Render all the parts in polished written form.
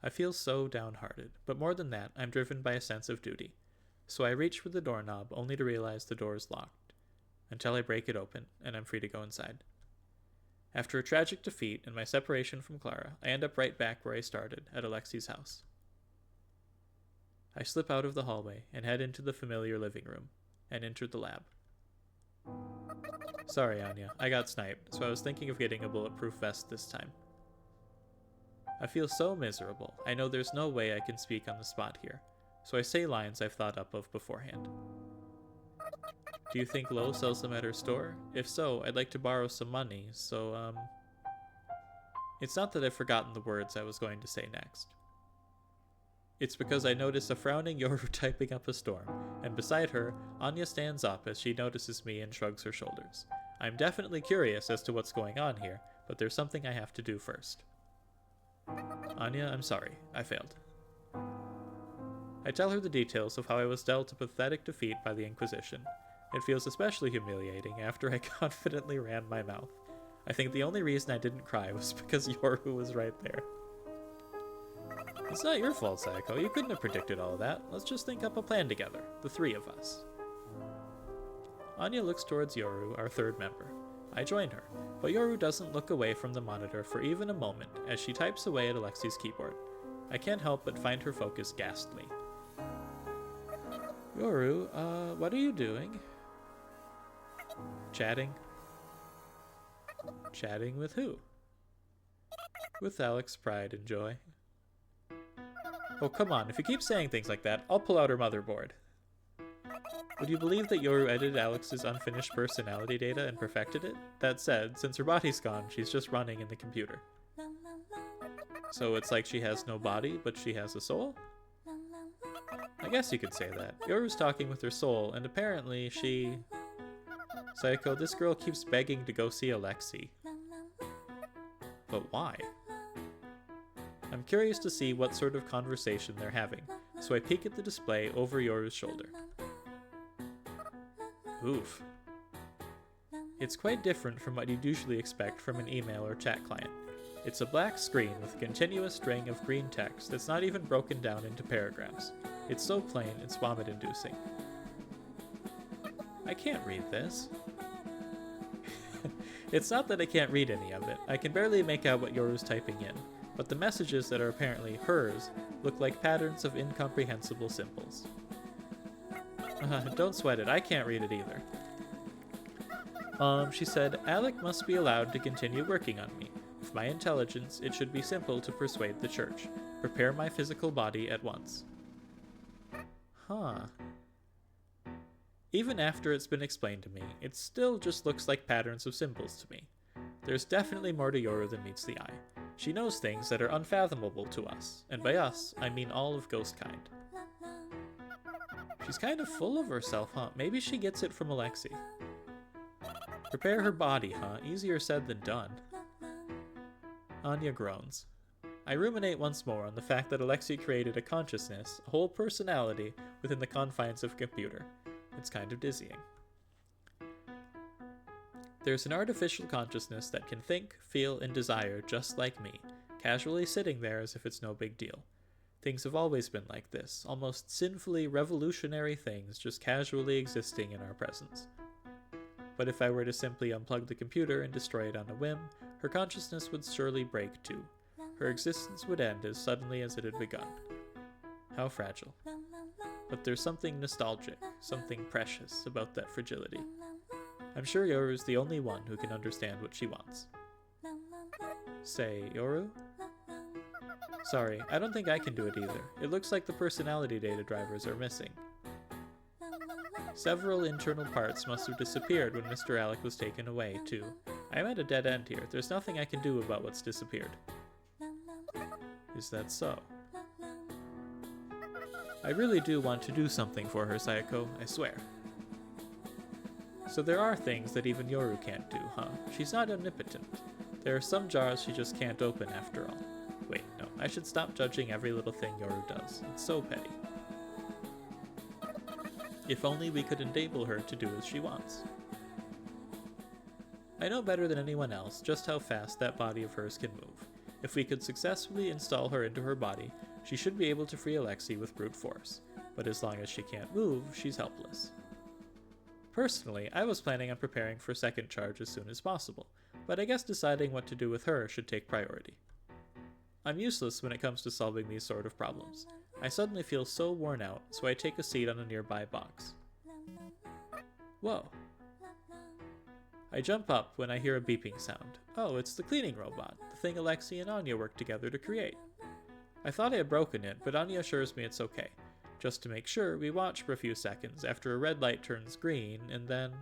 I feel so downhearted, but more than that, I'm driven by a sense of duty. So I reach for the doorknob only to realize the door is locked, until I break it open and I'm free to go inside. After a tragic defeat and my separation from Clara, I end up right back where I started, at Alexi's house. I slip out of the hallway and head into the familiar living room, and enter the lab. Sorry, Anya, I got sniped, so I was thinking of getting a bulletproof vest this time. I feel so miserable, I know there's no way I can speak on the spot here, so I say lines I've thought up of beforehand. Do you think Lo sells them at her store? If so, I'd like to borrow some money, so, It's not that I've forgotten the words I was going to say next. It's because I notice a frowning Yoru typing up a storm, and beside her, Anya stands up as she notices me and shrugs her shoulders. I'm definitely curious as to what's going on here, but there's something I have to do first. Anya, I'm sorry. I failed. I tell her the details of how I was dealt a pathetic defeat by the Inquisition. It feels especially humiliating after I confidently ran my mouth. I think the only reason I didn't cry was because Yoru was right there. It's not your fault, Sayako. You couldn't have predicted all of that. Let's just think up a plan together, the three of us. Anya looks towards Yoru, our third member. I join her, but Yoru doesn't look away from the monitor for even a moment as she types away at Alexi's keyboard. I can't help but find her focus ghastly. Yoru, what are you doing? Chatting. Chatting with who? With Alex, Pride, and Joy. Oh, come on, if you keep saying things like that, I'll pull out her motherboard. Would you believe that Yoru edited Alex's unfinished personality data and perfected it? That said, since her body's gone, she's just running in the computer. So it's like she has no body, but she has a soul? I guess you could say that. Yoru's talking with her soul, and apparently she... Sayako, this girl keeps begging to go see Alexi. But why? I'm curious to see what sort of conversation they're having, so I peek at the display over Yoru's shoulder. Oof. It's quite different from what you'd usually expect from an email or chat client. It's a black screen with a continuous string of green text that's not even broken down into paragraphs. It's so plain, it's vomit-inducing. I can't read this. It's not that I can't read any of it. I can barely make out what Yoru's typing in, but the messages that are apparently hers look like patterns of incomprehensible symbols. Don't sweat it, I can't read it either. She said, Alec must be allowed to continue working on me. With my intelligence, it should be simple to persuade the church. Prepare my physical body at once. Huh. Even after it's been explained to me, it still just looks like patterns of symbols to me. There's definitely more to Yoru than meets the eye. She knows things that are unfathomable to us, and by us, I mean all of Ghostkind. She's kind of full of herself, huh? Maybe she gets it from Alexi. Prepare her body, huh? Easier said than done. Anya groans. I ruminate once more on the fact that Alexi created a consciousness, a whole personality, within the confines of a computer. It's kind of dizzying. There's an artificial consciousness that can think, feel, and desire just like me, casually sitting there as if it's no big deal. Things have always been like this, almost sinfully revolutionary things just casually existing in our presence. But if I were to simply unplug the computer and destroy it on a whim, her consciousness would surely break too. Her existence would end as suddenly as it had begun. How fragile. But there's something nostalgic, something precious about that fragility. I'm sure Yoru's the only one who can understand what she wants. Say, Yoru? Sorry, I don't think I can do it either. It looks like the personality data drivers are missing. Several internal parts must have disappeared when Mr. Alec was taken away, too. I'm at a dead end here. There's nothing I can do about what's disappeared. Is that so? I really do want to do something for her, Sayako, I swear. So there are things that even Yoru can't do, huh? She's not omnipotent. There are some jars she just can't open after all. Wait, no, I should stop judging every little thing Yoru does. It's so petty. If only we could enable her to do as she wants. I know better than anyone else just how fast that body of hers can move. If we could successfully install her into her body, she should be able to free Alexei with brute force, but as long as she can't move, she's helpless. Personally, I was planning on preparing for a second charge as soon as possible, but I guess deciding what to do with her should take priority. I'm useless when it comes to solving these sort of problems. I suddenly feel so worn out, so I take a seat on a nearby box. Whoa. I jump up when I hear a beeping sound. Oh, it's the cleaning robot, the thing Alexei and Anya worked together to create. I thought I had broken it, but Anya assures me it's okay. Just to make sure, we watch for a few seconds after a red light turns green, and then...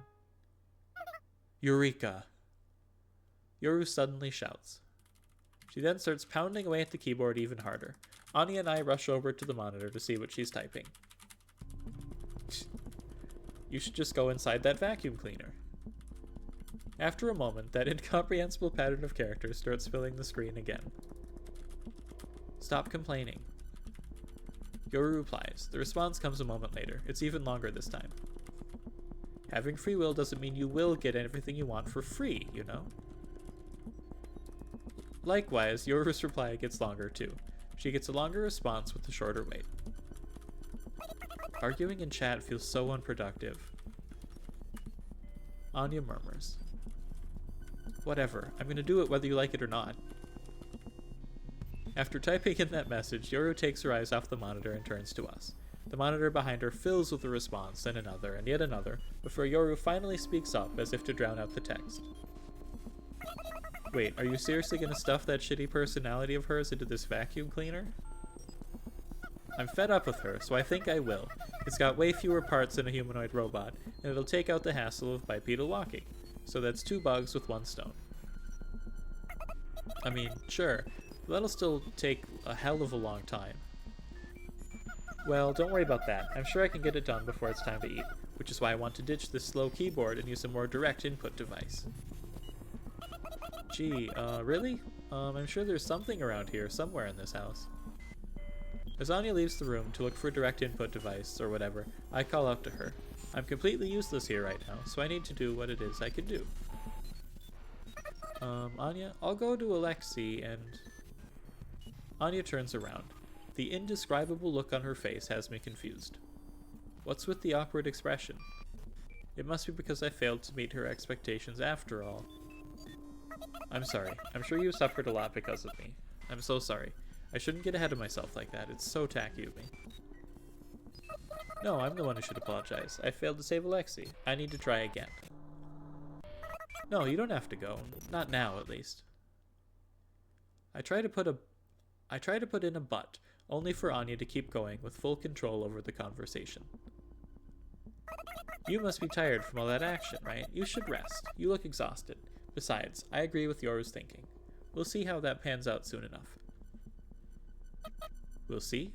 Eureka! Yoru suddenly shouts. She then starts pounding away at the keyboard even harder. Anya and I rush over to the monitor to see what she's typing. You should just go inside that vacuum cleaner. After a moment, that incomprehensible pattern of characters starts filling the screen again. Stop complaining. Yoru replies. The response comes a moment later. It's even longer this time. Having free will doesn't mean you will get everything you want for free, you know? Likewise, Yoru's reply gets longer too. She gets a longer response with a shorter wait. Arguing in chat feels so unproductive. Anya murmurs. Whatever, I'm gonna do it whether you like it or not. After typing in that message, Yoru takes her eyes off the monitor and turns to us. The monitor behind her fills with a response, and another, and yet another, before Yoru finally speaks up as if to drown out the text. Wait, are you seriously gonna stuff that shitty personality of hers into this vacuum cleaner? I'm fed up with her, so I think I will. It's got way fewer parts than a humanoid robot, and it'll take out the hassle of bipedal walking. So that's 2 bugs with 1 stone. I mean, sure, but that'll still take a hell of a long time. Well, don't worry about that. I'm sure I can get it done before it's time to eat, which is why I want to ditch this slow keyboard and use a more direct input device. Gee, really? I'm sure there's something around here, somewhere in this house. As Anya leaves the room to look for a direct input device, or whatever, I call out to her. I'm completely useless here right now, so I need to do what it is I can do. Anya, I'll go to Alexei and... Anya turns around. The indescribable look on her face has me confused. What's with the awkward expression? It must be because I failed to meet her expectations after all. I'm sorry. I'm sure you suffered a lot because of me. I'm so sorry. I shouldn't get ahead of myself like that. It's so tacky of me. No, I'm the one who should apologize. I failed to save Alexei. I need to try again. No, you don't have to go. Not now, at least. I try to put in a but, only for Anya to keep going with full control over the conversation. You must be tired from all that action, right? You should rest. You look exhausted. Besides, I agree with Yoru's thinking. We'll see how that pans out soon enough. We'll see?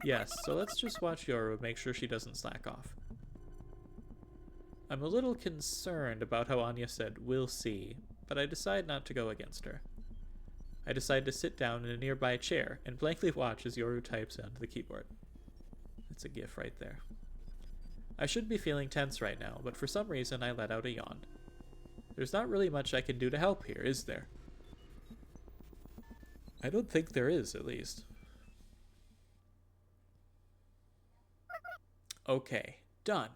Yes, so let's just watch Yoru and make sure she doesn't slack off. I'm a little concerned about how Anya said, "we'll see," but I decide not to go against her. I decide to sit down in a nearby chair and blankly watch as Yoru types onto the keyboard. It's a gif right there. I should be feeling tense right now, but for some reason I let out a yawn. There's not really much I can do to help here, is there? I don't think there is, at least. Okay, done.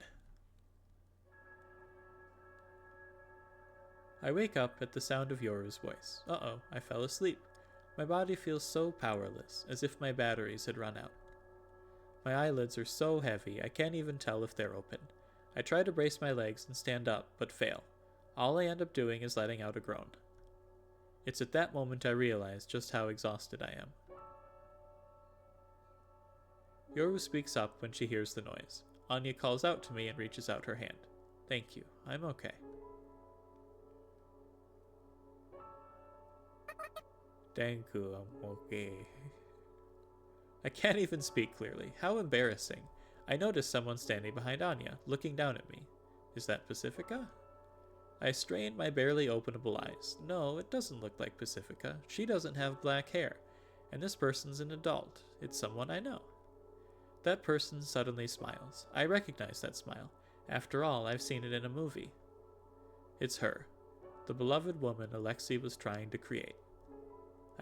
I wake up at the sound of Yoru's voice. Uh-oh, I fell asleep. My body feels so powerless, as if my batteries had run out. My eyelids are so heavy, I can't even tell if they're open. I try to brace my legs and stand up, but fail. All I end up doing is letting out a groan. It's at that moment I realize just how exhausted I am. Yoru speaks up when she hears the noise. Anya calls out to me and reaches out her hand. Thank you, I'm okay. Thank you, I'm okay. I can't even speak clearly. How embarrassing. I notice someone standing behind Anya, looking down at me. Is that Pacifica? I strain my barely openable eyes. No, it doesn't look like Pacifica. She doesn't have black hair. And this person's an adult. It's someone I know. That person suddenly smiles. I recognize that smile. After all, I've seen it in a movie. It's her. The beloved woman Alexei was trying to create.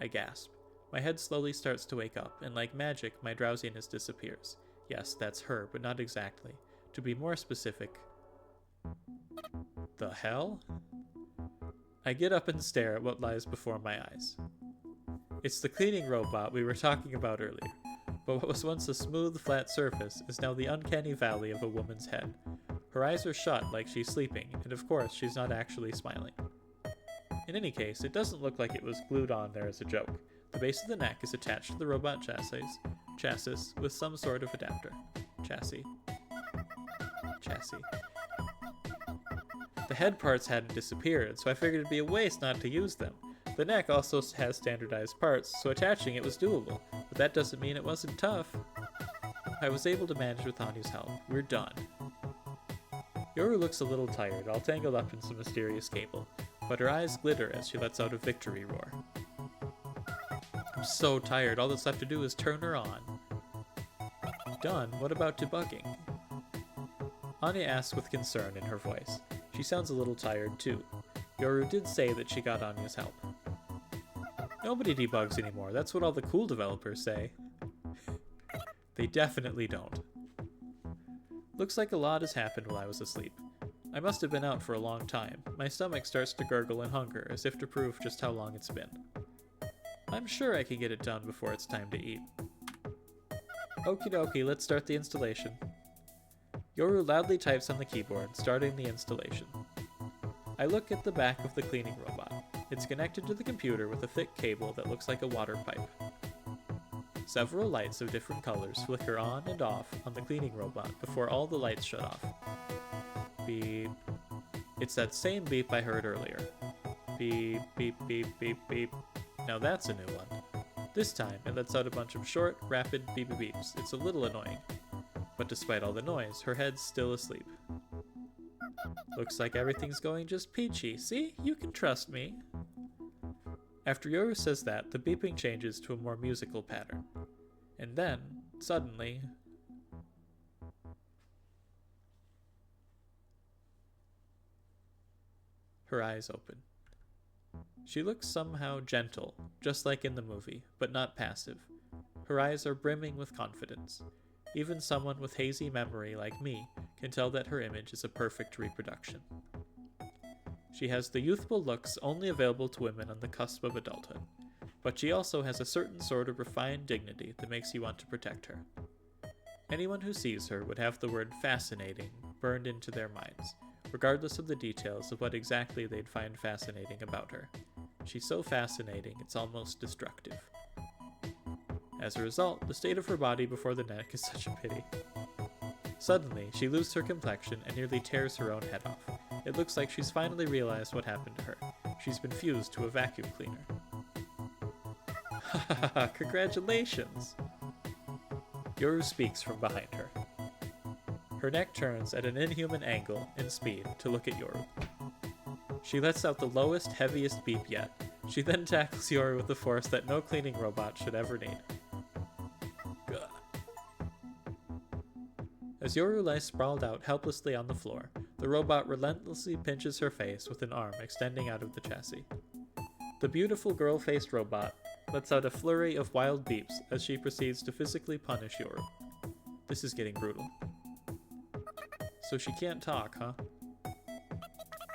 I gasp. My head slowly starts to wake up, and like magic, my drowsiness disappears. Yes, that's her, but not exactly. To be more specific... The hell? I get up and stare at what lies before my eyes. It's the cleaning robot we were talking about earlier, but what was once a smooth, flat surface is now the uncanny valley of a woman's head. Her eyes are shut like she's sleeping, and of course she's not actually smiling. In any case, it doesn't look like it was glued on there as a joke. The base of the neck is attached to the robot chassis with some sort of adapter. Chassis. The head parts hadn't disappeared, so I figured it'd be a waste not to use them. The neck also has standardized parts, so attaching it was doable, but that doesn't mean it wasn't tough. I was able to manage with Anya's help. We're done. Yoru looks a little tired, all tangled up in some mysterious cable, but her eyes glitter as she lets out a victory roar. I'm so tired, all that's left to do is turn her on. Done? What about debugging? Anya asks with concern in her voice. She sounds a little tired too. Yoru did say that she got Anya's help. Nobody debugs anymore, that's what all the cool developers say. They definitely don't. Looks like a lot has happened while I was asleep. I must have been out for a long time. My stomach starts to gurgle in hunger, as if to prove just how long it's been. I'm sure I can get it done before it's time to eat. Okie dokie, let's start the installation. Yoru loudly types on the keyboard, starting the installation. I look at the back of the cleaning robot. It's connected to the computer with a thick cable that looks like a water pipe. Several lights of different colors flicker on and off on the cleaning robot before all the lights shut off. Beep. It's that same beep I heard earlier. Beep, beep, beep, beep, beep. Now that's a new one. This time, it lets out a bunch of short, rapid beep-beeps. It's a little annoying. But despite all the noise, her head's still asleep. Looks like everything's going just peachy. See? You can trust me. After Yoru says that, the beeping changes to a more musical pattern. And then, suddenly... her eyes open. She looks somehow gentle, just like in the movie, but not passive. Her eyes are brimming with confidence. Even someone with hazy memory like me can tell that her image is a perfect reproduction. She has the youthful looks only available to women on the cusp of adulthood, but she also has a certain sort of refined dignity that makes you want to protect her. Anyone who sees her would have the word fascinating burned into their minds, regardless of the details of what exactly they'd find fascinating about her. She's so fascinating, it's almost destructive. As a result, the state of her body before the neck is such a pity. Suddenly, she loses her complexion and nearly tears her own head off. It looks like she's finally realized what happened to her. She's been fused to a vacuum cleaner. Hahaha, congratulations! Yoru speaks from behind her. Her neck turns at an inhuman angle and speed to look at Yoru. She lets out the lowest, heaviest beep yet. She then tackles Yoru with the force that no cleaning robot should ever need. As Yoru lies sprawled out helplessly on the floor, the robot relentlessly pinches her face with an arm extending out of the chassis. The beautiful girl-faced robot lets out a flurry of wild beeps as she proceeds to physically punish Yoru. This is getting brutal. So she can't talk, huh?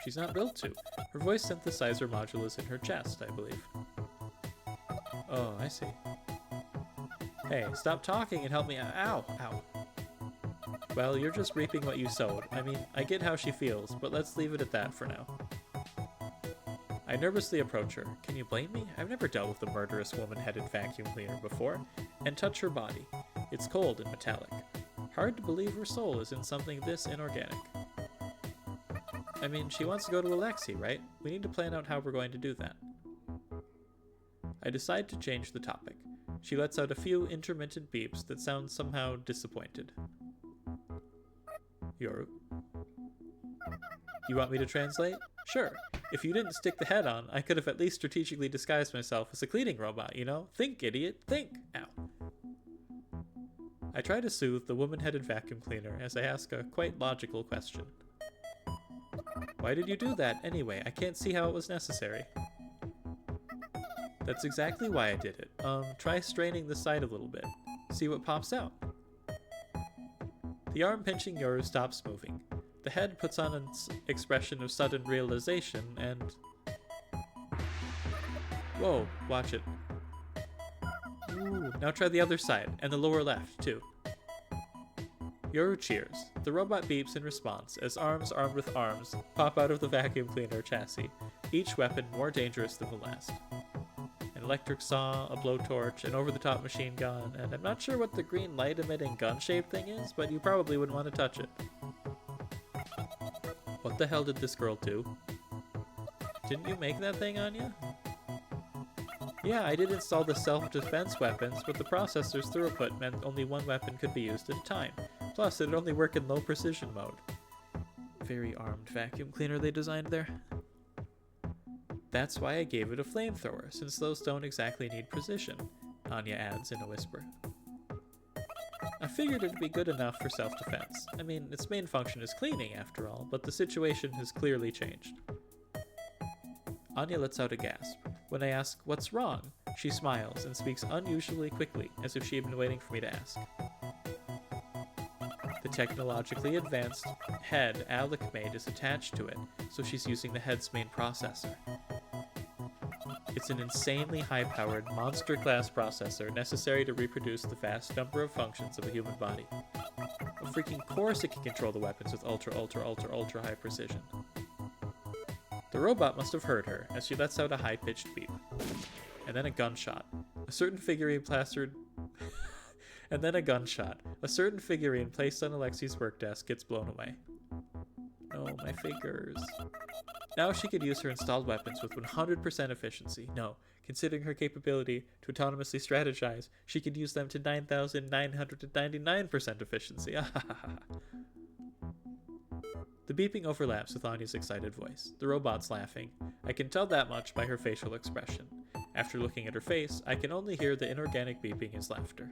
She's not built to. Her voice synthesizer module is in her chest, I believe. Oh, I see. Hey, stop talking and help me out. Ow! Ow. Well, you're just reaping what you sowed. I mean, I get how she feels, but let's leave it at that for now. I nervously approach her. Can you blame me? I've never dealt with a murderous woman-headed vacuum cleaner before. And touch her body. It's cold and metallic. Hard to believe her soul is in something this inorganic. I mean, she wants to go to Alexei, right? We need to plan out how we're going to do that. I decide to change the topic. She lets out a few intermittent beeps that sound somehow disappointed. Yoru? You want me to translate? Sure. If you didn't stick the head on, I could have at least strategically disguised myself as a cleaning robot, you know? Think, idiot, think! Ow. I try to soothe the woman-headed vacuum cleaner as I ask a quite logical question. Why did you do that, anyway? I can't see how it was necessary. That's exactly why I did it. Try straining the side a little bit. See what pops out. The arm pinching Yoru stops moving. The head puts on an expression of sudden realization and... Whoa, watch it. Ooh, now try the other side, and the lower left, too. Yoru cheers. The robot beeps in response as arms armed with arms pop out of the vacuum cleaner chassis, each weapon more dangerous than the last. An electric saw, a blowtorch, an over-the-top machine gun, and I'm not sure what the green light-emitting gun-shaped thing is, but you probably wouldn't want to touch it. What the hell did this girl do? Didn't you make that thing, Anya? Yeah, I did install the self-defense weapons, but the processor's throughput meant only one weapon could be used at a time. Plus, it'd only work in low-precision mode. Very armed vacuum cleaner they designed there. That's why I gave it a flamethrower, since those don't exactly need precision, Anya adds in a whisper. I figured it'd be good enough for self-defense. I mean, its main function is cleaning, after all, but the situation has clearly changed. Anya lets out a gasp. When I ask, what's wrong? She smiles and speaks unusually quickly, as if she had been waiting for me to ask. The technologically advanced head Alec made is attached to it, so she's using the head's main processor. It's an insanely high-powered, monster-class processor necessary to reproduce the vast number of functions of a human body. Of freaking course it can control the weapons with ultra high precision. The robot must have heard her, as she lets out a high-pitched beep. And then a gunshot. A certain figurine placed on Alexi's work desk gets blown away. Oh, my fingers. Now she could use her installed weapons with 100% efficiency. No, considering her capability to autonomously strategize, she could use them to 9,999% efficiency. The beeping overlaps with Anya's excited voice. The robot's laughing. I can tell that much by her facial expression. After looking at her face, I can only hear the inorganic beeping as laughter.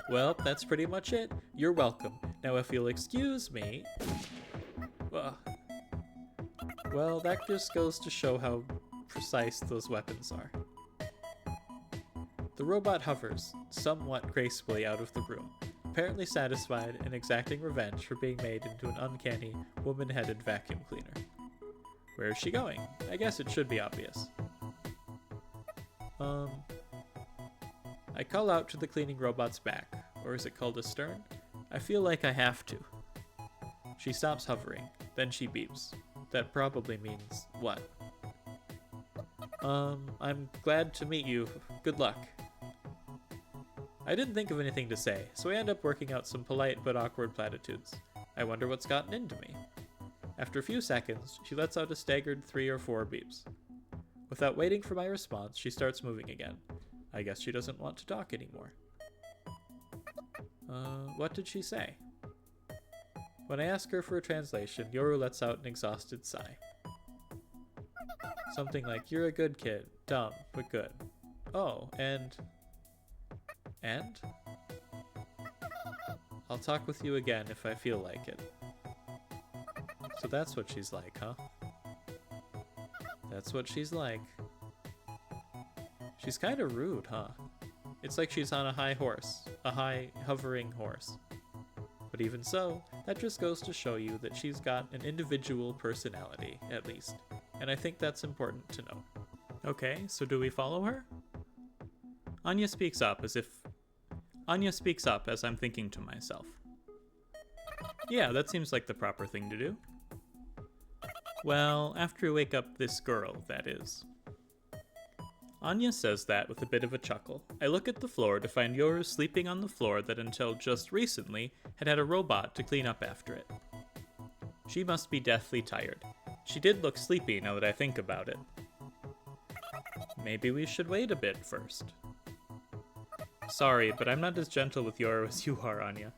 Well, that's pretty much it. You're welcome. Now if you'll excuse me... Well, that just goes to show how precise those weapons are. The robot hovers, somewhat gracefully out of the room, apparently satisfied and exacting revenge for being made into an uncanny, woman-headed vacuum cleaner. Where is she going? I guess it should be obvious. I call out to the cleaning robot's back, or is it called a stern? I feel like I have to. She stops hovering, then she beeps. That probably means what? I'm glad to meet you. Good luck. I didn't think of anything to say, so I end up working out some polite but awkward platitudes. I wonder what's gotten into me. After a few seconds, she lets out a staggered 3 or 4 beeps. Without waiting for my response, she starts moving again. I guess she doesn't want to talk anymore. What did she say? When I ask her for a translation, Yoru lets out an exhausted sigh. Something like, you're a good kid, dumb, but good. Oh, and? I'll talk with you again if I feel like it. So that's what she's like, huh? That's what she's like. She's kind of rude, huh? It's like she's on a high horse, a high hovering horse. But even so, that just goes to show you that she's got an individual personality, at least. And I think that's important to know. Okay, so do we follow her? Anya speaks up as I'm thinking to myself. Yeah, that seems like the proper thing to do. Well, after we wake up this girl, that is. Anya says that with a bit of a chuckle. I look at the floor to find Yoru sleeping on the floor that until just recently had a robot to clean up after it. She must be deathly tired. She did look sleepy now that I think about it. Maybe we should wait a bit first. Sorry, but I'm not as gentle with Yoru as you are, Anya.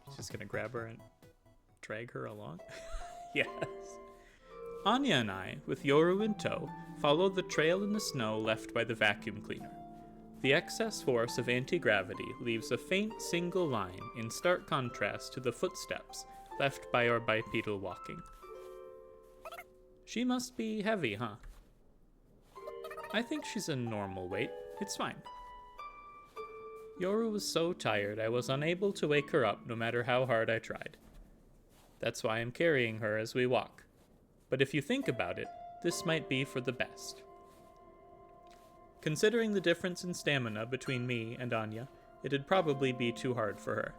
She's just gonna grab her and drag her along? Yes. Anya and I, with Yoru in tow, follow the trail in the snow left by the vacuum cleaner. The excess force of anti-gravity leaves a faint single line in stark contrast to the footsteps left by our bipedal walking. She must be heavy, huh? I think she's a normal weight. It's fine. Yoru was so tired I was unable to wake her up no matter how hard I tried. That's why I'm carrying her as we walk. But if you think about it, this might be for the best. Considering the difference in stamina between me and Anya, it'd probably be too hard for her.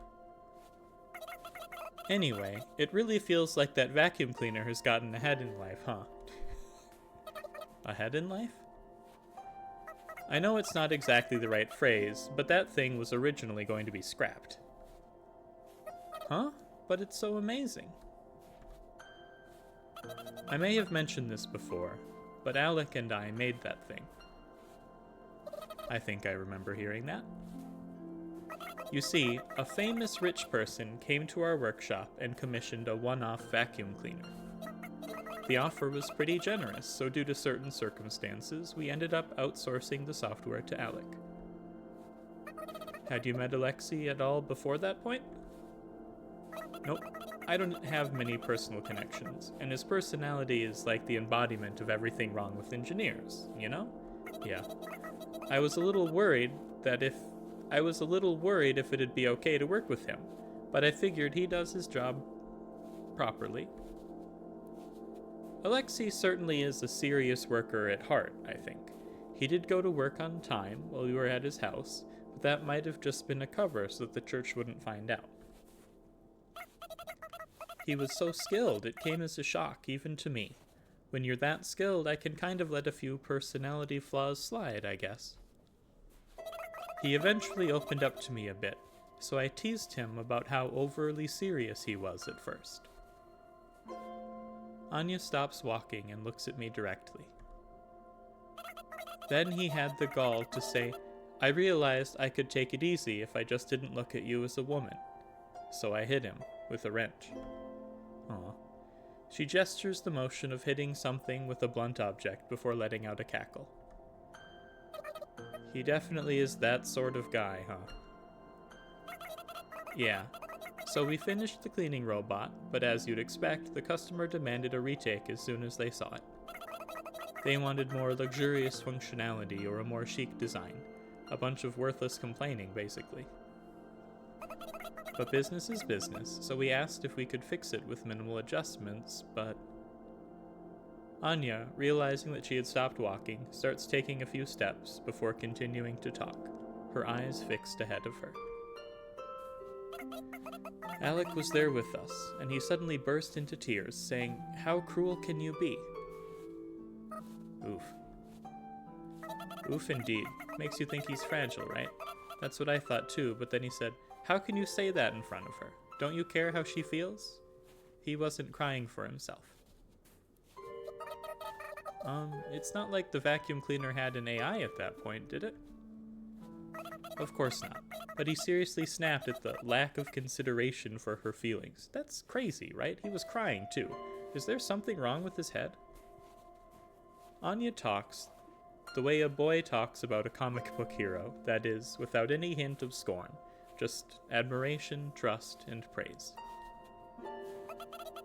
Anyway, it really feels like that vacuum cleaner has gotten ahead in life, huh? Ahead in life? I know it's not exactly the right phrase, but that thing was originally going to be scrapped. Huh? But it's so amazing. I may have mentioned this before, but Alec and I made that thing. I think I remember hearing that. You see, a famous rich person came to our workshop and commissioned a one-off vacuum cleaner. The offer was pretty generous, so due to certain circumstances, we ended up outsourcing the software to Alec. Had you met Alexei at all before that point? Nope. I don't have many personal connections, and his personality is like the embodiment of everything wrong with engineers, you know? Yeah. I was a little worried if it'd be okay to work with him, but I figured he does his job properly. Alexei certainly is a serious worker at heart, I think. He did go to work on time while we were at his house, but that might have just been a cover so that the church wouldn't find out. He was so skilled, it came as a shock, even to me. When you're that skilled, I can kind of let a few personality flaws slide, I guess. He eventually opened up to me a bit, so I teased him about how overly serious he was at first. Anya stops walking and looks at me directly. Then he had the gall to say, I realized I could take it easy if I just didn't look at you as a woman. So I hit him with a wrench. Aw. She gestures the motion of hitting something with a blunt object before letting out a cackle. He definitely is that sort of guy, huh? Yeah. So we finished the cleaning robot, but as you'd expect, the customer demanded a retake as soon as they saw it. They wanted more luxurious functionality or a more chic design. A bunch of worthless complaining, basically. But business is business, so we asked if we could fix it with minimal adjustments, but... Anya, realizing that she had stopped walking, starts taking a few steps before continuing to talk, her eyes fixed ahead of her. Alec was there with us, and he suddenly burst into tears, saying, "How cruel can you be?" Oof. Oof indeed. Makes you think he's fragile, right? That's what I thought too, but then he said, "How can you say that in front of her? Don't you care how she feels?" He wasn't crying for himself. It's not like the vacuum cleaner had an AI at that point, did it? Of course not. But he seriously snapped at the lack of consideration for her feelings. That's crazy, right? He was crying too. Is there something wrong with his head? Anya talks the way a boy talks about a comic book hero, that is, without any hint of scorn, just admiration, trust, and praise.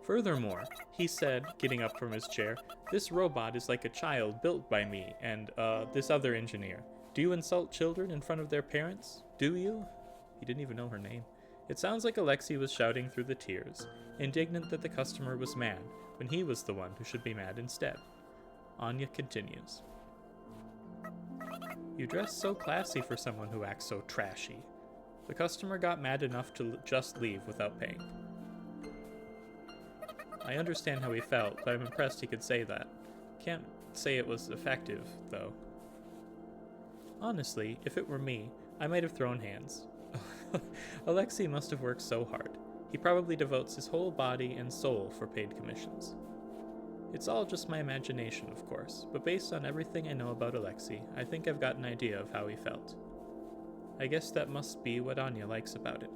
Furthermore, he said, getting up from his chair, "This robot is like a child built by me and, this other engineer. Do you insult children in front of their parents? Do you?" He didn't even know her name. It sounds like Alexei was shouting through the tears, indignant that the customer was mad, when he was the one who should be mad instead. Anya continues. "You dress so classy for someone who acts so trashy." The customer got mad enough to just leave without paying. I understand how he felt, but I'm impressed he could say that. Can't say it was effective, though. Honestly, if it were me, I might have thrown hands. Alexei must have worked so hard. He probably devotes his whole body and soul for paid commissions. It's all just my imagination, of course, but based on everything I know about Alexei, I think I've got an idea of how he felt. I guess that must be what Anya likes about it.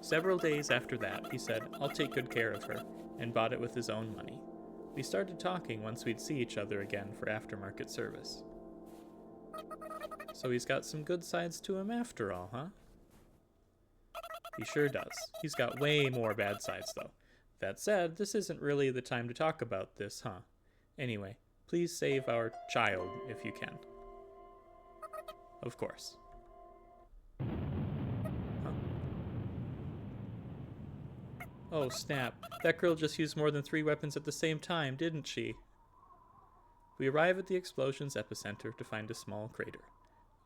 Several days after that, he said, "I'll take good care of her," and bought it with his own money. We started talking once we'd see each other again for aftermarket service. So he's got some good sides to him after all, huh? He sure does. He's got way more bad sides, though. That said, this isn't really the time to talk about this, huh? Anyway, Please save our child if you can. Of course. Huh? Oh, snap. That girl just used more than 3 weapons at the same time, didn't she? We arrive at the explosion's epicenter to find a small crater.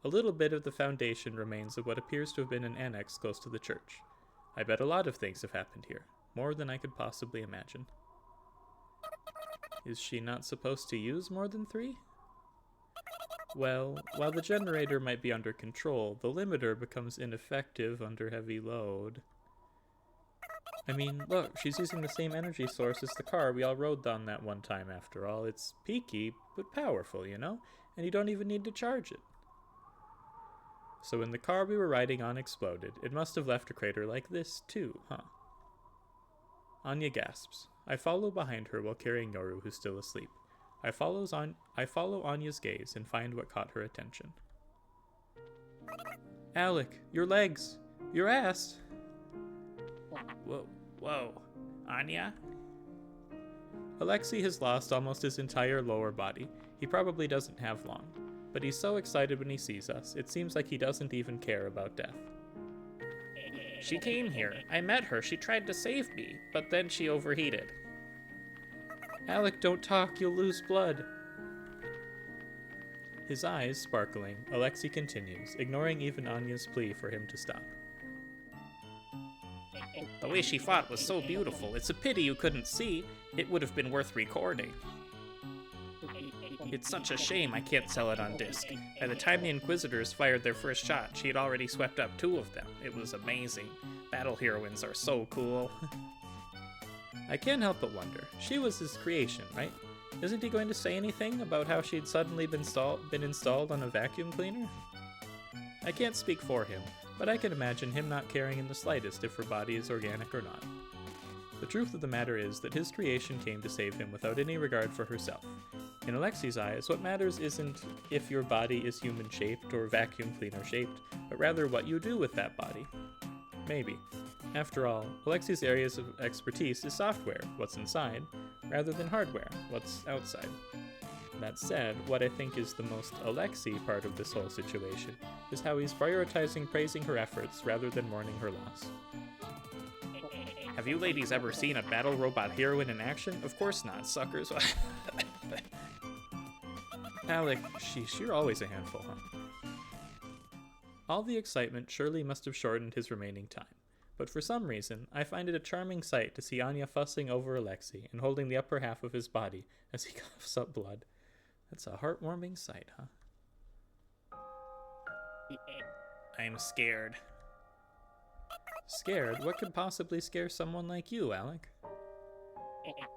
A little bit of the foundation remains of what appears to have been an annex close to the church. I bet a lot of things have happened here, more than I could possibly imagine. Is she not supposed to use more than 3? Well, while the generator might be under control, the limiter becomes ineffective under heavy load. I mean, look, she's using the same energy source as the car we all rode on that one time after all. It's peaky, but powerful, you know? And you don't even need to charge it. So when the car we were riding on exploded, it must have left a crater like this too, huh? Anya gasps. I follow behind her while carrying Yoru, who's still asleep. I follow Anya's gaze and find what caught her attention. Alec, your legs! Your ass! Whoa. Anya? Alexei has lost almost his entire lower body. He probably doesn't have long. But he's so excited when he sees us, it seems like he doesn't even care about death. She came here. I met her. She tried to save me, but then she overheated. Alec, don't talk. You'll lose blood. His eyes sparkling, Alexei continues, ignoring even Anya's plea for him to stop. The way she fought was so beautiful. It's a pity you couldn't see. It would have been worth recording. It's such a shame I can't sell it on disc. By the time the Inquisitors fired their first shot, she had already swept up 2 of them. It was amazing. Battle heroines are so cool. I can't help but wonder. She was his creation, right? Isn't he going to say anything about how she'd suddenly been installed on a vacuum cleaner? I can't speak for him, but I can imagine him not caring in the slightest if her body is organic or not. The truth of the matter is that his creation came to save him without any regard for herself. In Alexei's eyes, what matters isn't if your body is human-shaped or vacuum cleaner-shaped, but rather what you do with that body. Maybe. After all, Alexei's areas of expertise is software, what's inside, rather than hardware, what's outside. That said, what I think is the most Alexei part of this whole situation is how he's prioritizing praising her efforts rather than mourning her loss. Have you ladies ever seen a battle robot heroine in action? Of course not, suckers. Alec, sheesh, you're always a handful, huh? All the excitement surely must have shortened his remaining time, but for some reason, I find it a charming sight to see Anya fussing over Alexei and holding the upper half of his body as he coughs up blood. That's a heartwarming sight, huh? I'm scared. Scared? What could possibly scare someone like you, Alec?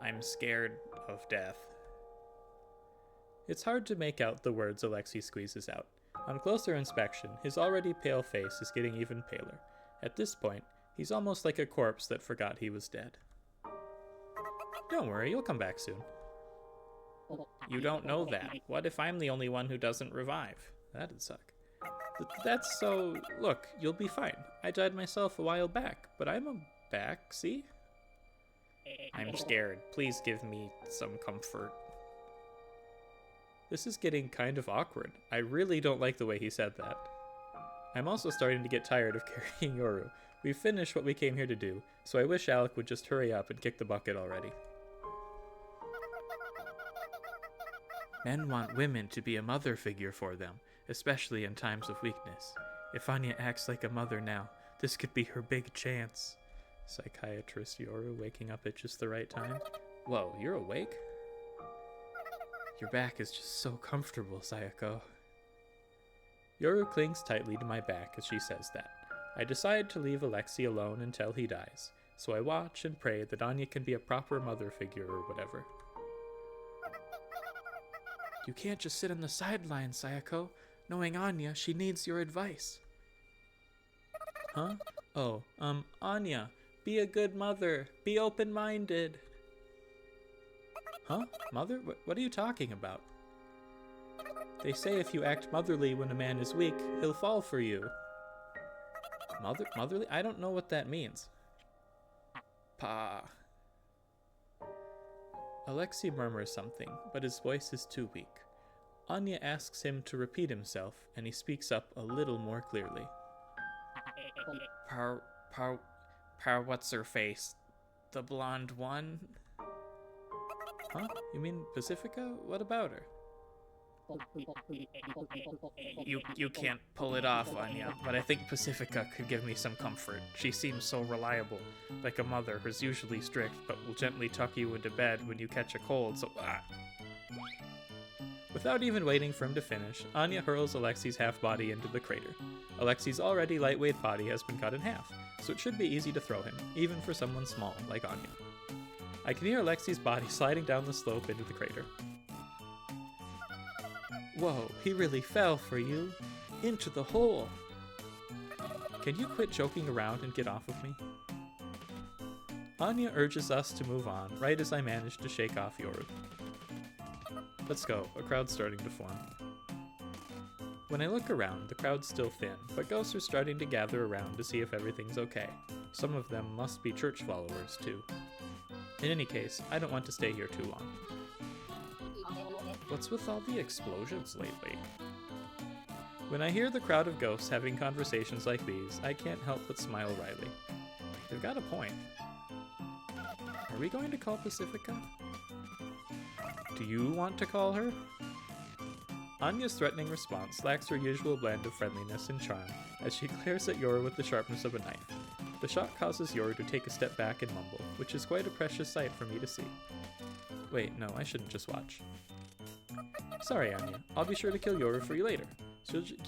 I'm scared of death. It's hard to make out the words Alexei squeezes out. On closer inspection, his already pale face is getting even paler. At this point, he's almost like a corpse that forgot he was dead. Don't worry, you'll come back soon. You don't know that. What if I'm the only one who doesn't revive? That'd suck. That's so... Look, you'll be fine. I died myself a while back, but I'm back, see? I'm scared. Please give me some comfort. This is getting kind of awkward. I really don't like the way he said that. I'm also starting to get tired of carrying Yoru. We've finished what we came here to do, so I wish Alec would just hurry up and kick the bucket already. Men want women to be a mother figure for them, especially in times of weakness. If Anya acts like a mother now, this could be her big chance. Psychiatrist Yoru waking up at just the right time. Whoa, you're awake? Your back is just so comfortable, Sayako. Yoru clings tightly to my back as she says that. I decide to leave Alexei alone until he dies, so I watch and pray that Anya can be a proper mother figure or whatever. You can't just sit on the sidelines, Sayako. Knowing Anya, she needs your advice. Huh? Oh, Anya, be a good mother. Be open-minded. Huh? Mother? What are you talking about? They say if you act motherly when a man is weak, he'll fall for you. Motherly? I don't know what that means. Pa. Alexei murmurs something, but his voice is too weak. Anya asks him to repeat himself, and he speaks up a little more clearly. What's her face? The blonde one? Huh? You mean Pacifica? What about her? You can't pull it off, Anya, but I think Pacifica could give me some comfort. She seems so reliable, like a mother who's usually strict, but will gently tuck you into bed when you catch a cold, so Without even waiting for him to finish, Anya hurls Alexei's half-body into the crater. Alexei's already lightweight body has been cut in half, so it should be easy to throw him, even for someone small like Anya. I can hear Alexei's body sliding down the slope into the crater. Whoa, he really fell for you. Into the hole. Can you quit joking around and get off of me? Anya urges us to move on, right as I manage to shake off Yoru. Let's go, a crowd's starting to form. When I look around, the crowd's still thin, but ghosts are starting to gather around to see if everything's okay. Some of them must be church followers, too. In any case, I don't want to stay here too long. What's with all the explosions lately? When I hear the crowd of ghosts having conversations like these, I can't help but smile wryly. They've got a point. Are we going to call Pacifica? Do you want to call her? Anya's threatening response lacks her usual blend of friendliness and charm as she glares at Yoru with the sharpness of a knife. The shot causes Yoru to take a step back and mumble, which is quite a precious sight for me to see. Wait, no, I shouldn't just watch. Sorry, Anya. I'll be sure to kill Yoru for you later.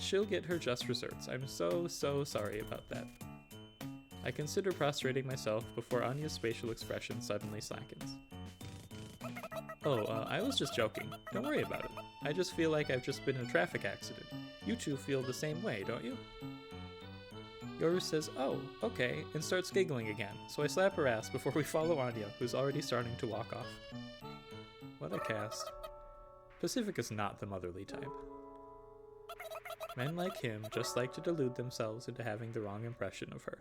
She'll get her just desserts. I'm so sorry about that. I consider prostrating myself before Anya's facial expression suddenly slackens. Oh, I was just joking. Don't worry about it. I just feel like I've just been in a traffic accident. You two feel the same way, don't you? Yoru says, oh, okay, and starts giggling again, so I slap her ass before we follow Anya, who's already starting to walk off. What a cast. Pacifica's not the motherly type. Men like him just like to delude themselves into having the wrong impression of her.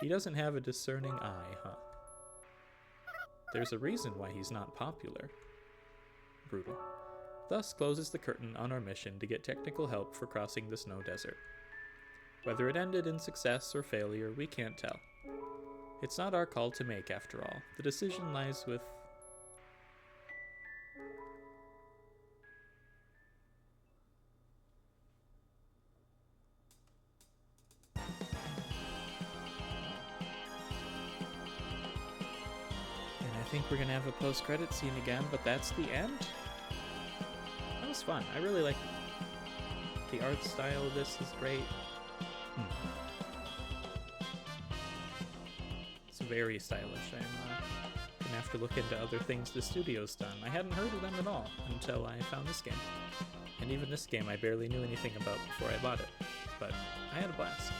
He doesn't have a discerning eye, huh? There's a reason why he's not popular. Brutal. Thus closes the curtain on our mission to get technical help for crossing the snow desert. Whether it ended in success or failure, we can't tell. It's not our call to make, after all. The decision lies with... I think we're gonna have a post-credit scene again, but that's the end? That was fun. I really like the art style of this is great. It's very stylish. I'm gonna have to look into other things the studio's done. I hadn't heard of them at all until I found this game. And even this game I barely knew anything about before I bought it. But I had a blast.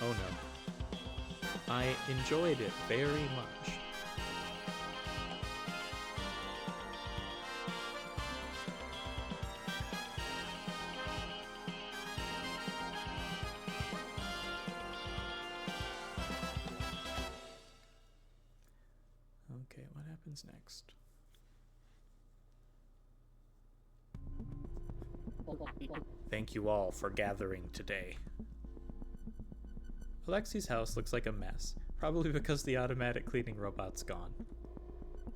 Oh no. I enjoyed it very much. Okay, what happens next? Thank you all for gathering today. Alexei's house looks like a mess, probably because the automatic cleaning robot's gone.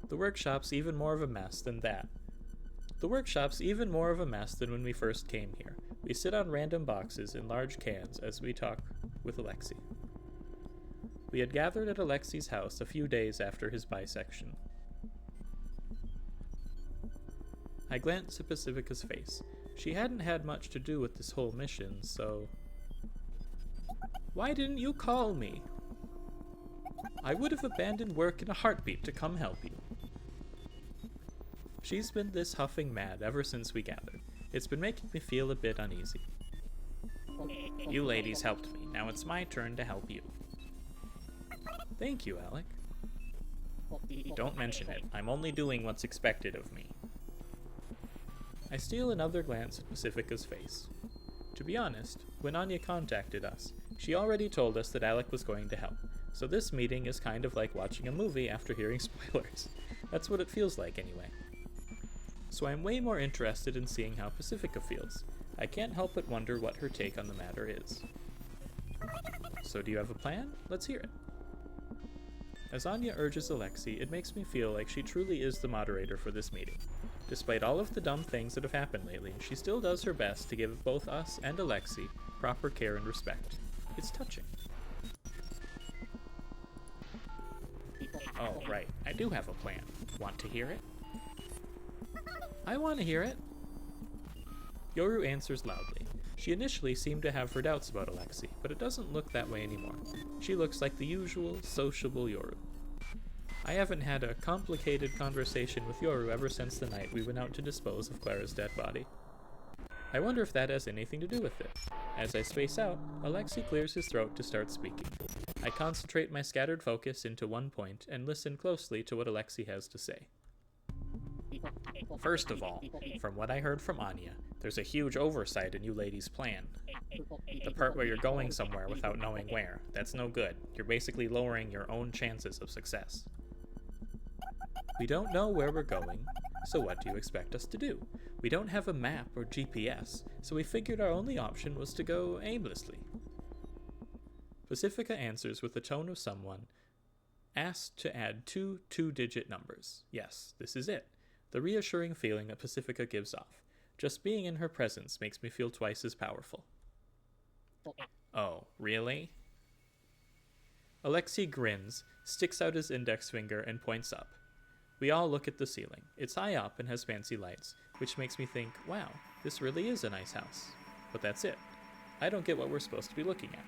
The workshop's even more of a mess than that. The workshop's even more of a mess than when we first came here. We sit on random boxes in large cans as we talk with Alexei. We had gathered at Alexei's house a few days after his bisection. I glanced at Pacifica's face. She hadn't had much to do with this whole mission, so... Why didn't you call me? I would have abandoned work in a heartbeat to come help you. She's been this huffing mad ever since we gathered. It's been making me feel a bit uneasy. You ladies helped me. Now it's my turn to help you. Thank you, Alec. Don't mention it. I'm only doing what's expected of me. I steal another glance at Pacifica's face. To be honest, when Anya contacted us, she already told us that Alec was going to help, so this meeting is kind of like watching a movie after hearing spoilers. That's what it feels like anyway. So I'm way more interested in seeing how Pacifica feels. I can't help but wonder what her take on the matter is. So do you have a plan? Let's hear it. As Anya urges Alexei, it makes me feel like she truly is the moderator for this meeting. Despite all of the dumb things that have happened lately, she still does her best to give both us and Alexei proper care and respect. It's touching. Oh, right. I do have a plan. Want to hear it? I want to hear it. Yoru answers loudly. She initially seemed to have her doubts about Alexei, but it doesn't look that way anymore. She looks like the usual, sociable Yoru. I haven't had a complicated conversation with Yoru ever since the night we went out to dispose of Clara's dead body. I wonder if that has anything to do with it. As I space out, Alexei clears his throat to start speaking. I concentrate my scattered focus into one point and listen closely to what Alexei has to say. First of all, from what I heard from Anya, there's a huge oversight in you ladies' plan. The part where you're going somewhere without knowing where, that's no good. You're basically lowering your own chances of success. We don't know where we're going, so what do you expect us to do? We don't have a map or GPS, so we figured our only option was to go aimlessly. Pacifica answers with the tone of someone asked to add two two-digit numbers. Yes, this is it. The reassuring feeling that Pacifica gives off. Just being in her presence makes me feel twice as powerful. Oh, really? Alexei grins, sticks out his index finger, and points up. We all look at the ceiling. It's high up and has fancy lights, which makes me think, wow, this really is a nice house. But that's it. I don't get what we're supposed to be looking at.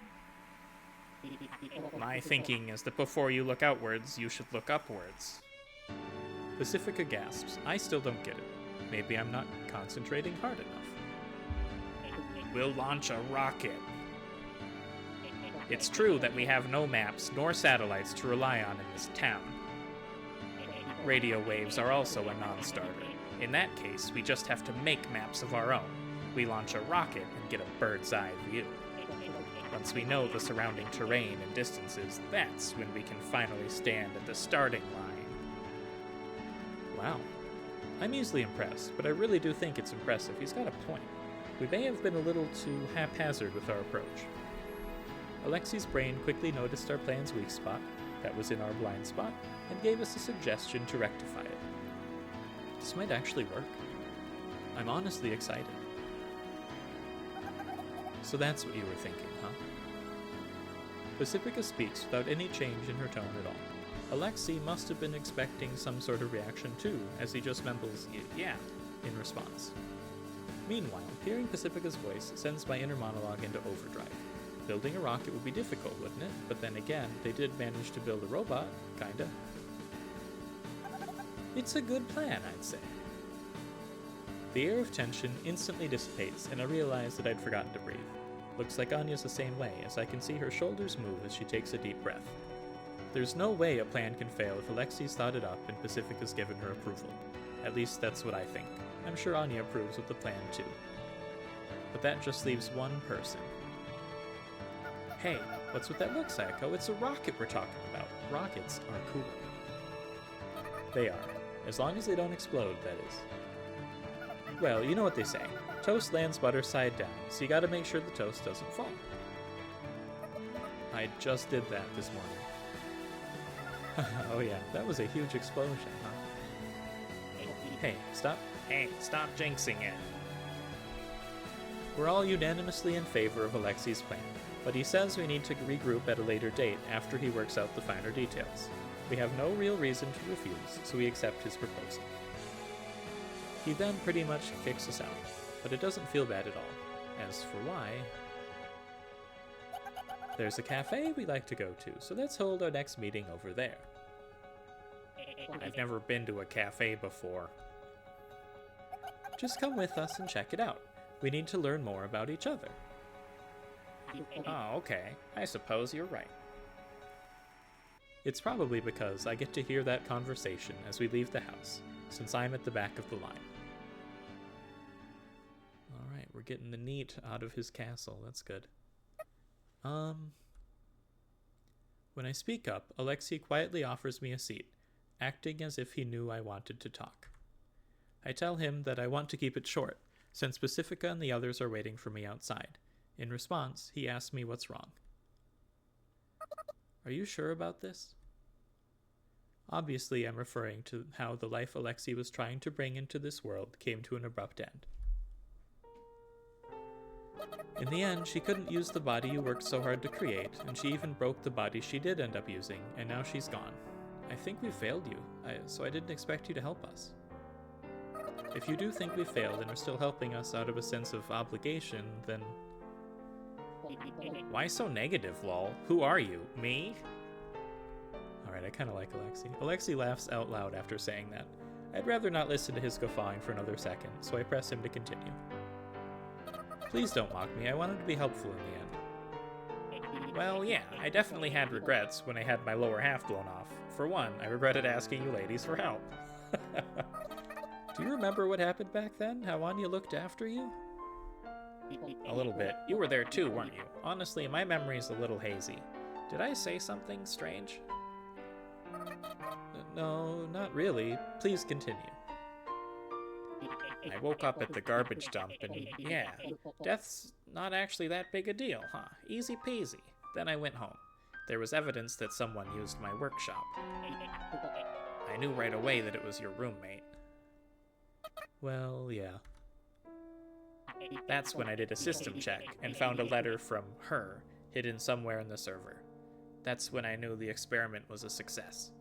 My thinking is that before you look outwards, you should look upwards. Pacifica gasps. I still don't get it. Maybe I'm not concentrating hard enough. We'll launch a rocket. It's true that we have no maps nor satellites to rely on in this town. Radio waves are also a non-starter. In that case, we just have to make maps of our own. We launch a rocket and get a bird's eye view. Once we know the surrounding terrain and distances, that's when we can finally stand at the starting line. Wow. I'm easily impressed, but I really do think it's impressive. He's got a point. We may have been a little too haphazard with our approach. Alexei's brain quickly noticed our plan's weak spot, that was in our blind spot, and gave us a suggestion to rectify it. This might actually work. I'm honestly excited. So that's what you were thinking, huh? Pacifica speaks without any change in her tone at all. Alexei must have been expecting some sort of reaction too, as he just mumbles, yeah, in response. Meanwhile, hearing Pacifica's voice sends my inner monologue into overdrive. Building a rocket would be difficult, wouldn't it? But then again, they did manage to build a robot, kinda. It's a good plan, I'd say. The air of tension instantly dissipates, and I realize that I'd forgotten to breathe. Looks like Anya's the same way, as I can see her shoulders move as she takes a deep breath. There's no way a plan can fail if Alexei's thought it up and Pacifica's given her approval. At least that's what I think. I'm sure Anya approves with the plan too. But that just leaves one person. Hey, what's with that look, Sayako? It's a rocket we're talking about. Rockets are cool. They are. As long as they don't explode, that is. Well, you know what they say. Toast lands butter side down, so you gotta make sure the toast doesn't fall. I just did that this morning. Oh yeah, that was a huge explosion, huh? Hey, stop. Hey, stop jinxing it. We're all unanimously in favor of Alexei's plan, but he says we need to regroup at a later date after he works out the finer details. We have no real reason to refuse, so we accept his proposal. He then pretty much kicks us out, but it doesn't feel bad at all. As for why... There's a cafe we like to go to, so let's hold our next meeting over there. I've never been to a cafe before. Just come with us and check it out. We need to learn more about each other. Oh, okay. I suppose you're right. It's probably because I get to hear that conversation as we leave the house, since I'm at the back of the line. Alright, we're getting the neat out of his castle. That's good. When I speak up, Alexei quietly offers me a seat, acting as if he knew I wanted to talk. I tell him that I want to keep it short, since Pacifica and the others are waiting for me outside. In response, he asks me what's wrong. Are you sure about this? Obviously, I'm referring to how the life Alexei was trying to bring into this world came to an abrupt end. In the end, she couldn't use the body you worked so hard to create, and she even broke the body she did end up using, and now she's gone. I think we failed you, so I didn't expect you to help us. If you do think we failed and are still helping us out of a sense of obligation, then... Why so negative, lol? Who are you? Me? Alright, I kinda like Alexei. Alexei laughs out loud after saying that. I'd rather not listen to his guffawing for another second, so I press him to continue. Please don't mock me, I wanted to be helpful in the end. Well, yeah, I definitely had regrets when I had my lower half blown off. For one, I regretted asking you ladies for help. Do you remember what happened back then? How Anya looked after you? A little bit. You were there too, weren't you? Honestly, my memory's a little hazy. Did I say something strange? No, not really. Please continue. I woke up at the garbage dump and, yeah, death's not actually that big a deal, huh? Easy peasy. Then I went home. There was evidence that someone used my workshop. I knew right away that it was your roommate. Well, yeah. That's when I did a system check and found a letter from her hidden somewhere in the server. That's when I knew the experiment was a success.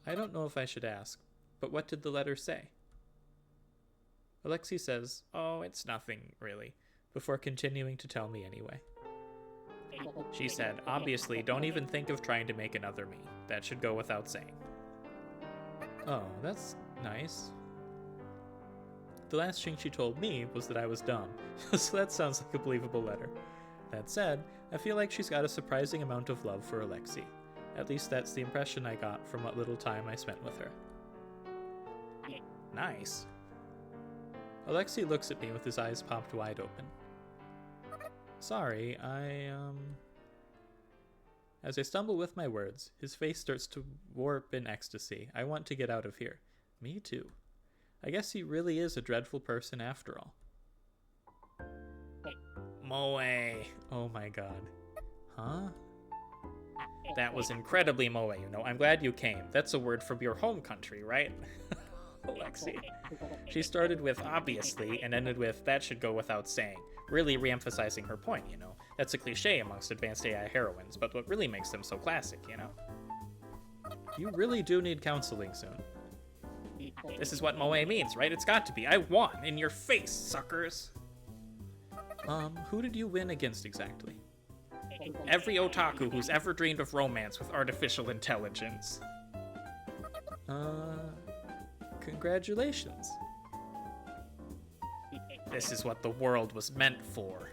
I don't know if I should ask, but what did the letter say? Alexei says, "Oh, it's nothing, really," before continuing to tell me anyway. She said, "Obviously, don't even think of trying to make another me. That should go without saying." Oh, that's nice. The last thing she told me was that I was dumb, so that sounds like a believable letter. That said, I feel like she's got a surprising amount of love for Alexei. At least that's the impression I got from what little time I spent with her. Nice. Alexei looks at me with his eyes popped wide open. Sorry, As I stumble with my words, his face starts to warp in ecstasy. I want to get out of here. Me too. I guess he really is a dreadful person after all. Moe. Oh my god. Huh? That was incredibly moe, you know. I'm glad you came. That's a word from your home country, right? Alexei. She started with obviously and ended with that should go without saying, really re-emphasizing her point, you know. That's a cliche amongst advanced AI heroines, but what really makes them so classic, you know. You really do need counseling soon. This is what moe means, right? It's got to be. I won. In your face, suckers. Who did you win against exactly? Every otaku who's ever dreamed of romance with artificial intelligence. Congratulations. This is what the world was meant for.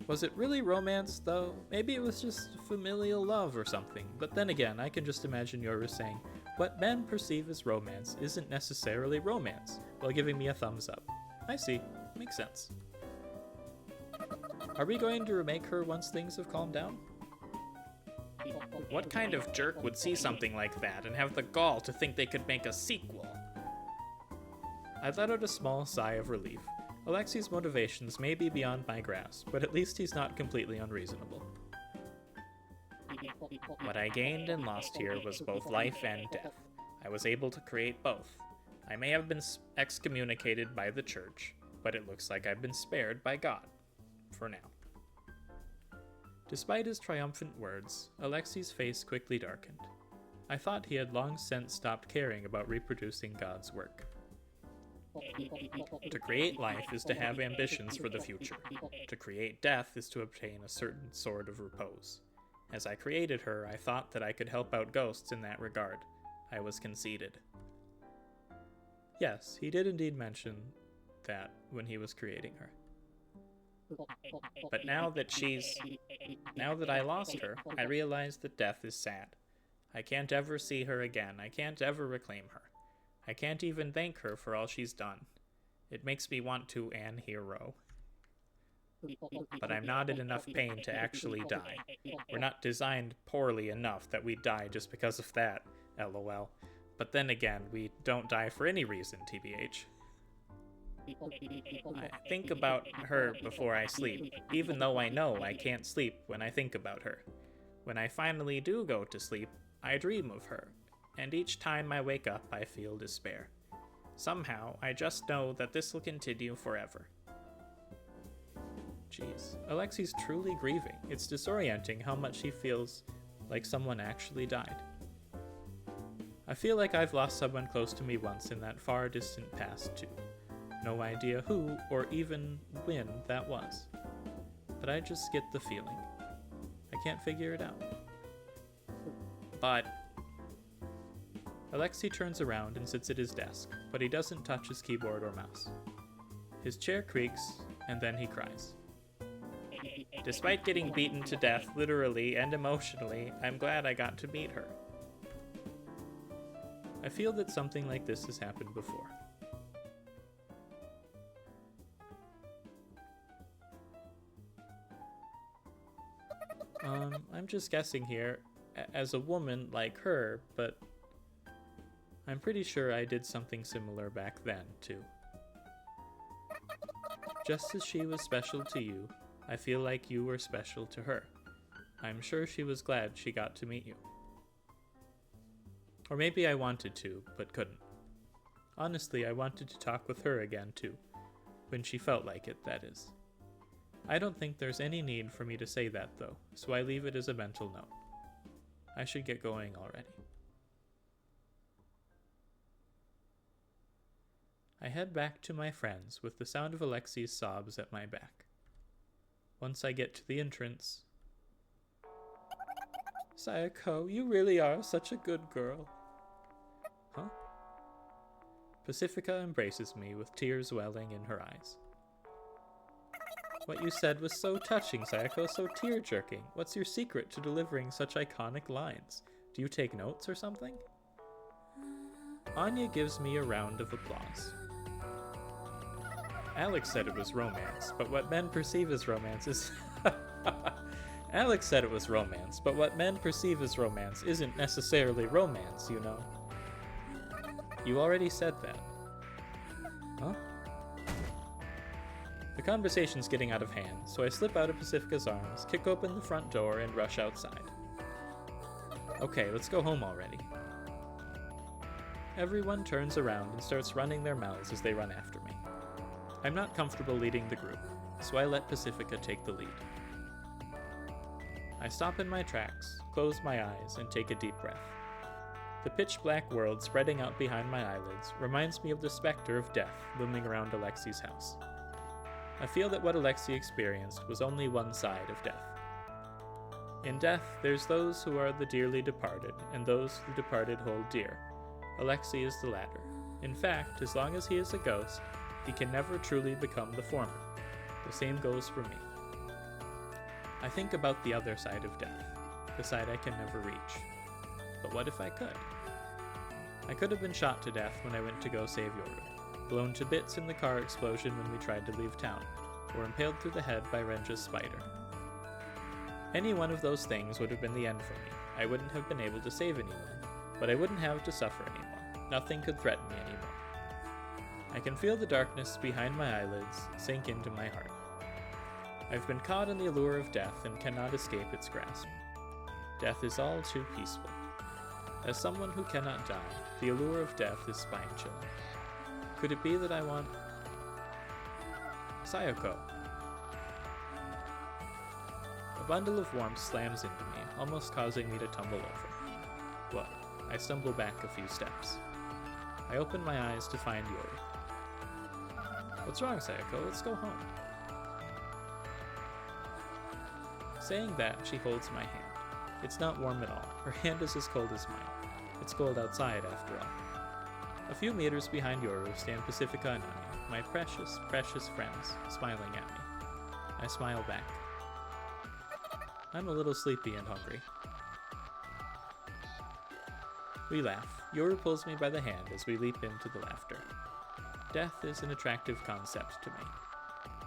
Was it really romance, though? Maybe it was just familial love or something. But then again, I can just imagine Yoru saying, what men perceive as romance isn't necessarily romance, while giving me a thumbs up. I see. Makes sense. Are we going to remake her once things have calmed down? What kind of jerk would see something like that and have the gall to think they could make a sequel? I let out a small sigh of relief. Alexei's motivations may be beyond my grasp, but at least he's not completely unreasonable. What I gained and lost here was both life and death. I was able to create both. I may have been excommunicated by the church, but it looks like I've been spared by God. For now. Despite his triumphant words, Alexei's face quickly darkened. I thought he had long since stopped caring about reproducing God's work. To create life is to have ambitions for the future. To create death is to obtain a certain sort of repose. As I created her, I thought that I could help out ghosts in that regard. I was conceited. Yes, he did indeed mention that when he was creating her. But now that I lost her, I realize that death is sad. I can't ever see her again. I can't ever reclaim her. I can't even thank her for all she's done. It makes me want to an hero. But I'm not in enough pain to actually die. We're not designed poorly enough that we die just because of that, lol. But then again, we don't die for any reason, tbh. I think about her before I sleep, even though I know I can't sleep when I think about her. When I finally do go to sleep, I dream of her, and each time I wake up I feel despair. Somehow, I just know that this will continue forever. Jeez, Alexi's truly grieving. It's disorienting how much she feels like someone actually died. I feel like I've lost someone close to me once in that far distant past too. No idea who or even when that was. But I just get the feeling. I can't figure it out. But Alexi turns around and sits at his desk, but he doesn't touch his keyboard or mouse. His chair creaks, and then he cries. Despite getting beaten to death, literally and emotionally, I'm glad I got to meet her. I feel that something like this has happened before. I'm just guessing here, as a woman like her, but I'm pretty sure I did something similar back then, too. Just as she was special to you, I feel like you were special to her. I'm sure she was glad she got to meet you. Or maybe I wanted to, but couldn't. Honestly, I wanted to talk with her again, too. When she felt like it, that is. I don't think there's any need for me to say that, though, so I leave it as a mental note. I should get going already. I head back to my friends with the sound of Alexi's sobs at my back. Once I get to the entrance... Sayako, you really are such a good girl. Huh? Pacifica embraces me with tears welling in her eyes. What you said was so touching, Sayako, so tear-jerking. What's your secret to delivering such iconic lines? Do you take notes or something? Anya gives me a round of applause. Alex said it was romance, but what men perceive as romance is... Alex said it was romance, but what men perceive as romance isn't necessarily romance, you know. You already said that. Huh? The conversation's getting out of hand, so I slip out of Pacifica's arms, kick open the front door, and rush outside. Okay, let's go home already. Everyone turns around and starts running their mouths as they run after me. I'm not comfortable leading the group, so I let Pacifica take the lead. I stop in my tracks, close my eyes, and take a deep breath. The pitch-black world spreading out behind my eyelids reminds me of the specter of death looming around Alexi's house. I feel that what Alexi experienced was only one side of death. In death, there's those who are the dearly departed, and those the departed hold dear. Alexi is the latter. In fact, as long as he is a ghost, he can never truly become the former. The same goes for me. I think about the other side of death, the side I can never reach. But what if I could? I could have been shot to death when I went to go save Yoru, blown to bits in the car explosion when we tried to leave town, or impaled through the head by Renja's spider. Any one of those things would have been the end for me. I wouldn't have been able to save anyone, but I wouldn't have to suffer anymore. Nothing could threaten me anymore. I can feel the darkness behind my eyelids sink into my heart. I've been caught in the allure of death and cannot escape its grasp. Death is all too peaceful. As someone who cannot die, the allure of death is spine-chilling. Could it be that I want... Sayako. A bundle of warmth slams into me, almost causing me to tumble over. What? I stumble back a few steps. I open my eyes to find Yori. What's wrong, Sayako? Let's go home. Saying that, she holds my hand. It's not warm at all. Her hand is as cold as mine. It's cold outside, after all. A few meters behind Yoru stand Pacifica and Anya, my precious, precious friends, smiling at me. I smile back. I'm a little sleepy and hungry. We laugh. Yoru pulls me by the hand as we leap into the laughter. Death is an attractive concept to me.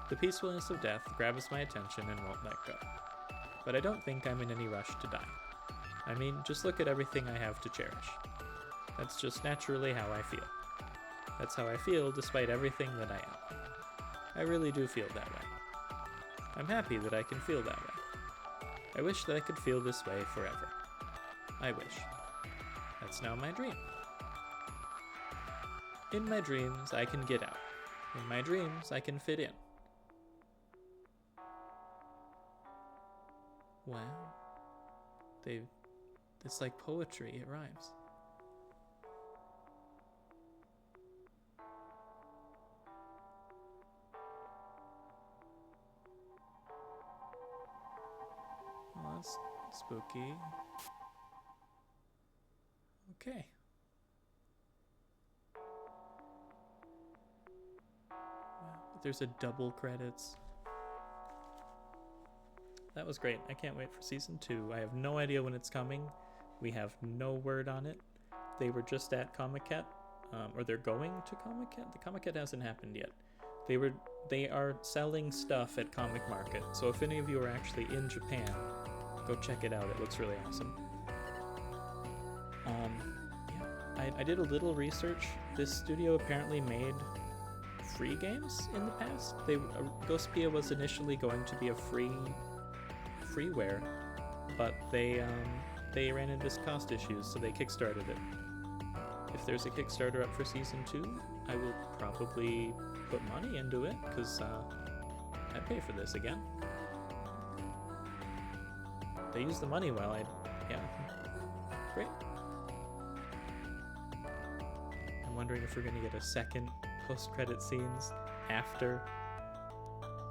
The peacefulness of death grabs my attention and won't let go. But I don't think I'm in any rush to die. I mean, just look at everything I have to cherish. That's just naturally how I feel. That's how I feel despite everything that I am. I really do feel that way. I'm happy that I can feel that way. I wish that I could feel this way forever. I wish. That's now my dream. In my dreams, I can get out. In my dreams, I can fit in. Wow. It's like poetry, it rhymes. Well, that's spooky. Okay. There's a double credits. That was great. I can't wait for season 2. I have no idea when it's coming. We have no word on it. They were just at Comic-Con, or they're going to Comic-Con. The Comic-Con hasn't happened yet. They are selling stuff at Comic Market. So if any of you are actually in Japan, go check it out. It looks really awesome. Yeah, I did a little research. This studio apparently made free games in the past. Ghostpia was initially going to be a freeware, but they ran into cost issues, so they kickstarted it. If there's a Kickstarter up for season 2, I will probably put money into it, because I pay for this again. They use the money well. Yeah, great. I'm wondering if we're gonna get a second post-credit scenes after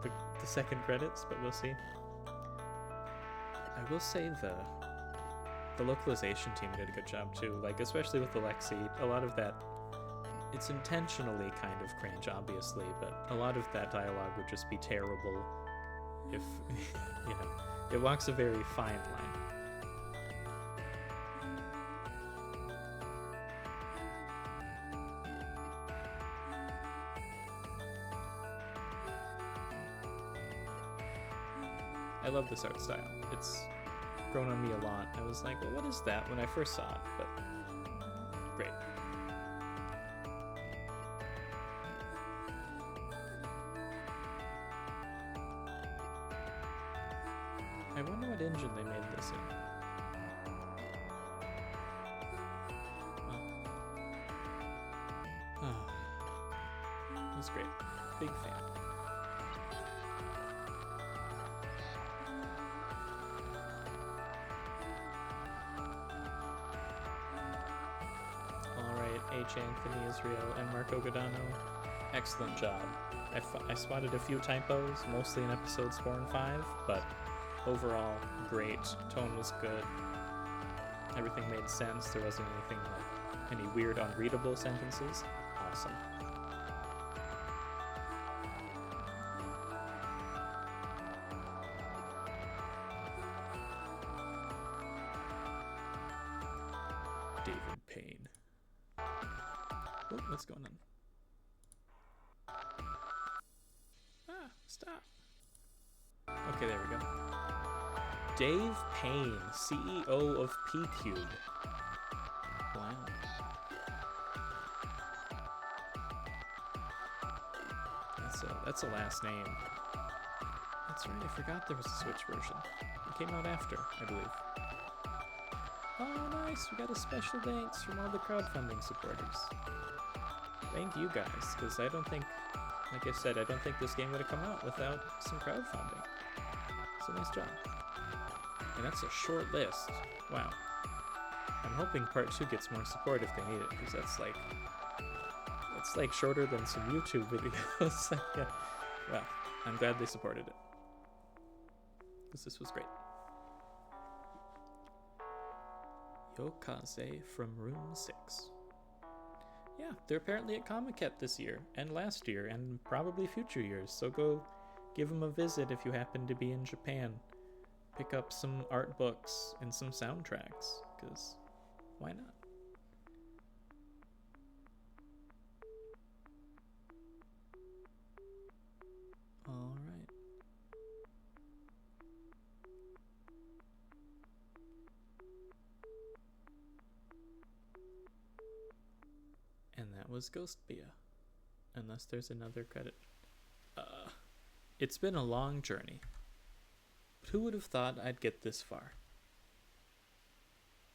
the second credits, but we'll see. I will say the localization team did a good job too, like especially with Alexi. A lot of that, it's intentionally kind of cringe, obviously, but a lot of that dialogue would just be terrible if, you know, it walks a very fine line. I love this art style. It's grown on me a lot. I was like, well, what is that when I first saw it? But great. I wonder what engine they made this in. Oh. It was great. Big fan. H. Anthony Israel and Marco Godano, excellent job. I spotted a few typos, mostly in episodes 4 and 5, but overall, great. Tone was good. Everything made sense. There wasn't anything like any weird, unreadable sentences. Awesome. David Payne. Oh, what's going on? Ah, stop. Okay, there we go. Dave Payne, CEO of P-Cube. Wow. That's a last name. That's right, I forgot there was a Switch version. It came out after, I believe. Oh, nice! We got a special thanks from all the crowdfunding supporters. Thank you guys, because I don't think, like I said, I don't think this game would have come out without some crowdfunding. So nice job. And that's a short list. Wow. I'm hoping part 2 gets more support if they need it, because that's like shorter than some YouTube videos. Yeah. Well, I'm glad they supported it, because this was great. Yokaze from Room 6. Yeah, they're apparently at Comic-Con this year, and last year, and probably future years, so go give them a visit if you happen to be in Japan. Pick up some art books and some soundtracks, because why not? was Ghostpia. Unless there's another credit. It's been a long journey. But who would have thought I'd get this far?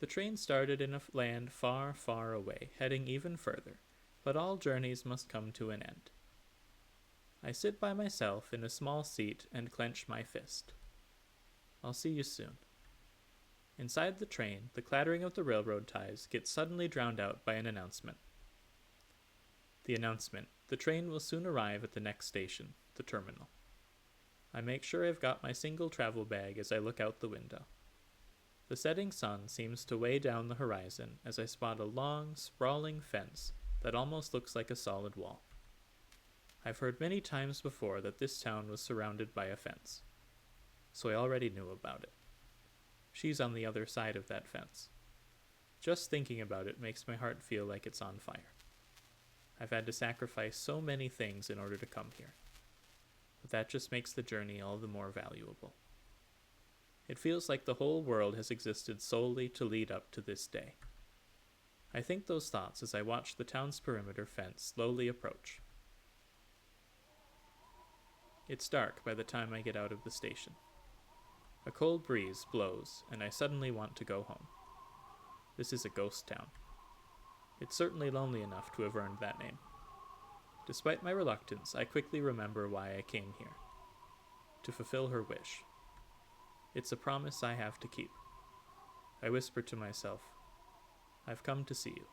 The train started in a land far, far away, heading even further, but all journeys must come to an end. I sit by myself in a small seat and clench my fist. I'll see you soon. Inside the train, the clattering of the railroad ties gets suddenly drowned out by an announcement. The announcement: the train will soon arrive at the next station, the terminal. I make sure I've got my single travel bag as I look out the window. The setting sun seems to weigh down the horizon as I spot a long, sprawling fence that almost looks like a solid wall. I've heard many times before that this town was surrounded by a fence, so I already knew about it. She's on the other side of that fence. Just thinking about it makes my heart feel like it's on fire. I've had to sacrifice so many things in order to come here, but that just makes the journey all the more valuable. It feels like the whole world has existed solely to lead up to this day. I think those thoughts as I watch the town's perimeter fence slowly approach. It's dark by the time I get out of the station. A cold breeze blows, and I suddenly want to go home. This is a ghost town. It's certainly lonely enough to have earned that name. Despite my reluctance, I quickly remember why I came here. To fulfill her wish. It's a promise I have to keep. I whisper to myself, I've come to see you.